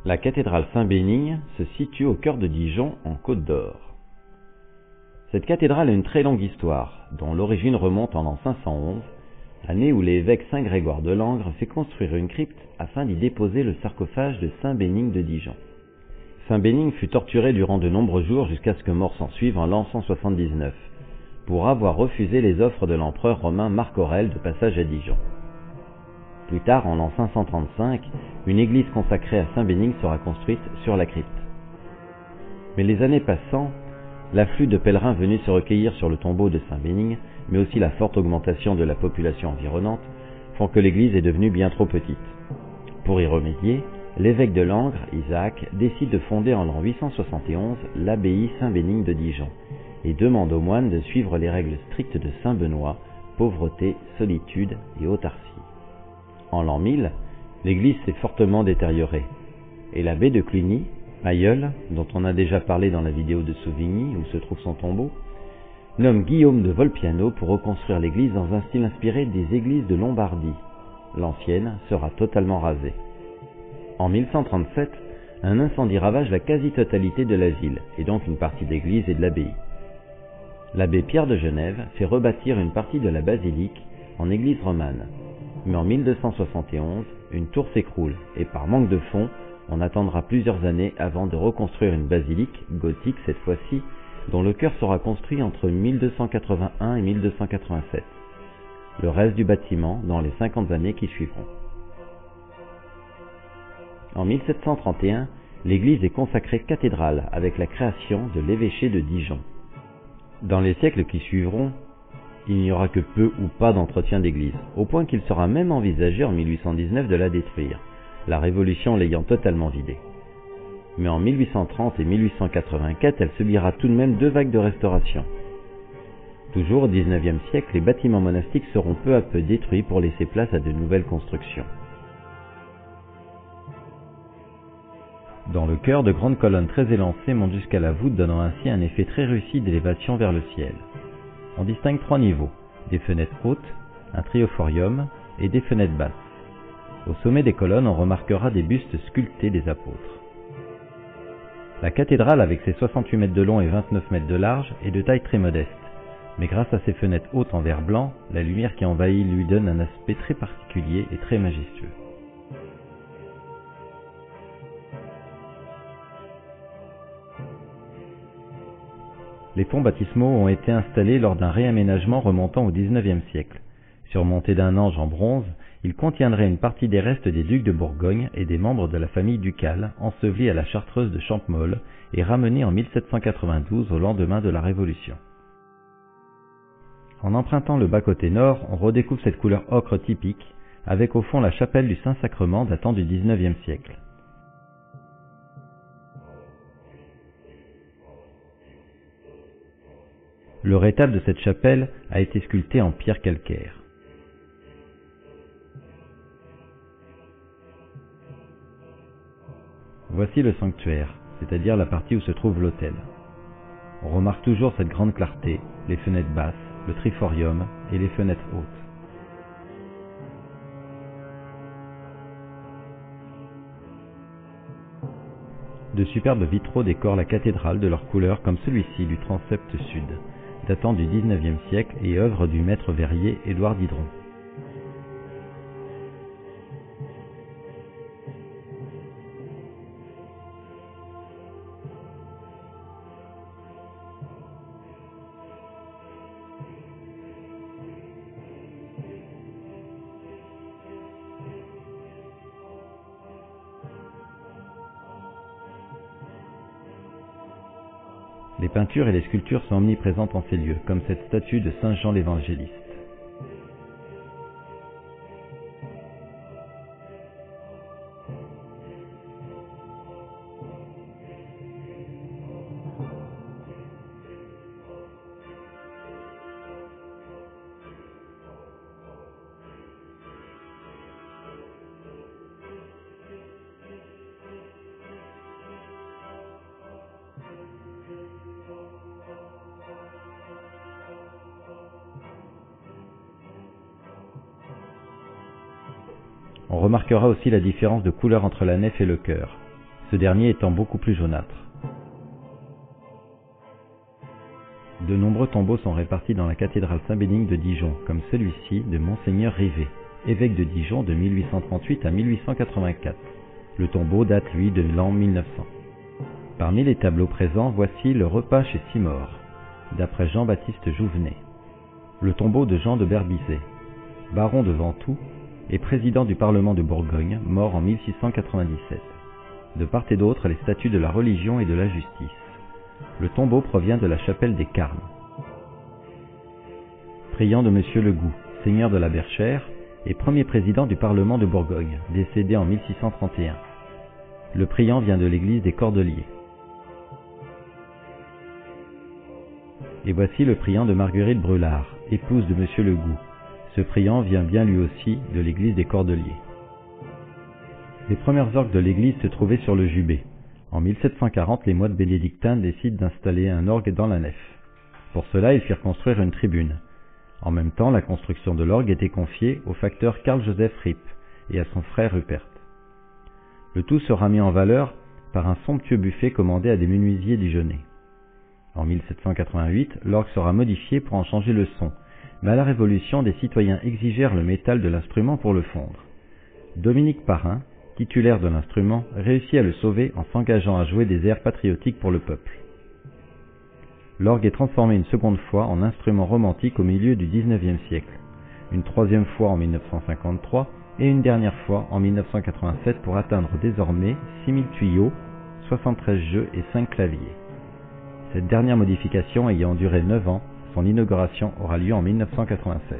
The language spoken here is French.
La cathédrale Saint-Bénigne se situe au cœur de Dijon, en Côte d'Or. Cette cathédrale a une très longue histoire, dont l'origine remonte en l'an 511, année où l'évêque Saint Grégoire de Langres fait construire une crypte afin d'y déposer le sarcophage de Saint Bénigne de Dijon. Saint Bénigne fut torturé durant de nombreux jours jusqu'à ce que mort s'en suive en l'an 179, pour avoir refusé les offres de l'empereur romain Marc Aurèle de passage à Dijon. Plus tard, en l'an 535, une église consacrée à Saint Bénigne sera construite sur la crypte. Mais les années passant, l'afflux de pèlerins venus se recueillir sur le tombeau de Saint Bénigne, mais aussi la forte augmentation de la population environnante, font que l'église est devenue bien trop petite. Pour y remédier, l'évêque de Langres, Isaac, décide de fonder en l'an 871 l'abbaye Saint-Bénigne de Dijon, et demande aux moines de suivre les règles strictes de Saint Benoît, pauvreté, solitude et autarcie. En l'an 1000, l'église s'est fortement détériorée, et l'abbé de Cluny, aïeul, dont on a déjà parlé dans la vidéo de Sauvigny où se trouve son tombeau, nomme Guillaume de Volpiano pour reconstruire l'église dans un style inspiré des églises de Lombardie. L'ancienne sera totalement rasée. En 1137, un incendie ravage la quasi-totalité de la ville, et donc une partie de l'église et de l'abbaye. L'abbé Pierre de Genève fait rebâtir une partie de la basilique en église romane. Mais en 1271, une tour s'écroule, et par manque de fonds, on attendra plusieurs années avant de reconstruire une basilique, gothique cette fois-ci, dont le chœur sera construit entre 1281 et 1287. Le reste du bâtiment dans les 50 années qui suivront. En 1731, l'église est consacrée cathédrale avec la création de l'évêché de Dijon. Dans les siècles qui suivront, il n'y aura que peu ou pas d'entretien d'église, au point qu'il sera même envisagé en 1819 de la détruire, la Révolution l'ayant totalement vidée. Mais en 1830 et 1884, elle subira tout de même 2 vagues de restauration. Toujours au XIXe siècle, les bâtiments monastiques seront peu à peu détruits pour laisser place à de nouvelles constructions. Dans le chœur, de grandes colonnes très élancées montent jusqu'à la voûte, donnant ainsi un effet très réussi d'élévation vers le ciel. On distingue 3 niveaux, des fenêtres hautes, un triophorium et des fenêtres basses. Au sommet des colonnes, on remarquera des bustes sculptés des apôtres. La cathédrale, avec ses 68 mètres de long et 29 mètres de large, est de taille très modeste, mais grâce à ses fenêtres hautes en verre blanc, la lumière qui envahit lui donne un aspect très particulier et très majestueux. Les fonts baptismaux ont été installés lors d'un réaménagement remontant au XIXe siècle. Surmonté d'un ange en bronze, il contiendrait une partie des restes des ducs de Bourgogne et des membres de la famille ducale ensevelis à la chartreuse de Champmolles et ramenés en 1792 au lendemain de la Révolution. En empruntant le bas-côté nord, on redécouvre cette couleur ocre typique, avec au fond la chapelle du Saint-Sacrement datant du XIXe siècle. Le rétable de cette chapelle a été sculpté en pierre calcaire. Voici le sanctuaire, c'est-à-dire la partie où se trouve l'autel. On remarque toujours cette grande clarté, les fenêtres basses, le triforium et les fenêtres hautes. De superbes vitraux décorent la cathédrale de leur couleur comme celui-ci du transept sud, datant du XIXe siècle et œuvre du maître verrier Édouard Didron. Les peintures et les sculptures sont omniprésentes en ces lieux, comme cette statue de Saint Jean l'Évangéliste. On remarquera aussi la différence de couleur entre la nef et le chœur. ce dernier étant beaucoup plus jaunâtre. De nombreux tombeaux sont répartis dans la cathédrale Saint-Bénigne de Dijon, comme celui-ci de Monseigneur Rivet, évêque de Dijon de 1838 à 1884. Le tombeau date, lui, de l'an 1900. Parmi les tableaux présents, voici le repas chez Simore, d'après Jean-Baptiste Jouvenet. Le tombeau de Jean de Berbisey, baron de Ventoux et président du Parlement de Bourgogne, mort en 1697. De part et d'autre, les statues de la religion et de la justice. Le tombeau provient de la chapelle des Carmes. Priant de Monsieur Legoux, seigneur de la Berchère et premier président du Parlement de Bourgogne, décédé en 1631. Le priant vient de l'église des Cordeliers. Et voici le priant de Marguerite Brulard, épouse de Monsieur Legoux. Ce priant vient bien lui aussi de l'église des Cordeliers. Les premières orgues de l'église se trouvaient sur le Jubé. En 1740, les moines bénédictins décident d'installer un orgue dans la nef. Pour cela, ils firent construire une tribune. En même temps, la construction de l'orgue était confiée au facteur Carl-Joseph Ripp et à son frère Rupert. Le tout sera mis en valeur par un somptueux buffet commandé à des menuisiers dijonnais. En 1788, l'orgue sera modifié pour en changer le son, mais à la Révolution, des citoyens exigèrent le métal de l'instrument pour le fondre. Dominique Parrain, titulaire de l'instrument, réussit à le sauver en s'engageant à jouer des airs patriotiques pour le peuple. L'orgue est transformé une seconde fois en instrument romantique au milieu du XIXe siècle, une troisième fois en 1953 et une dernière fois en 1987 pour atteindre désormais 6000 tuyaux, 73 jeux et 5 claviers. Cette dernière modification ayant duré 9 ans, son inauguration aura lieu en 1996.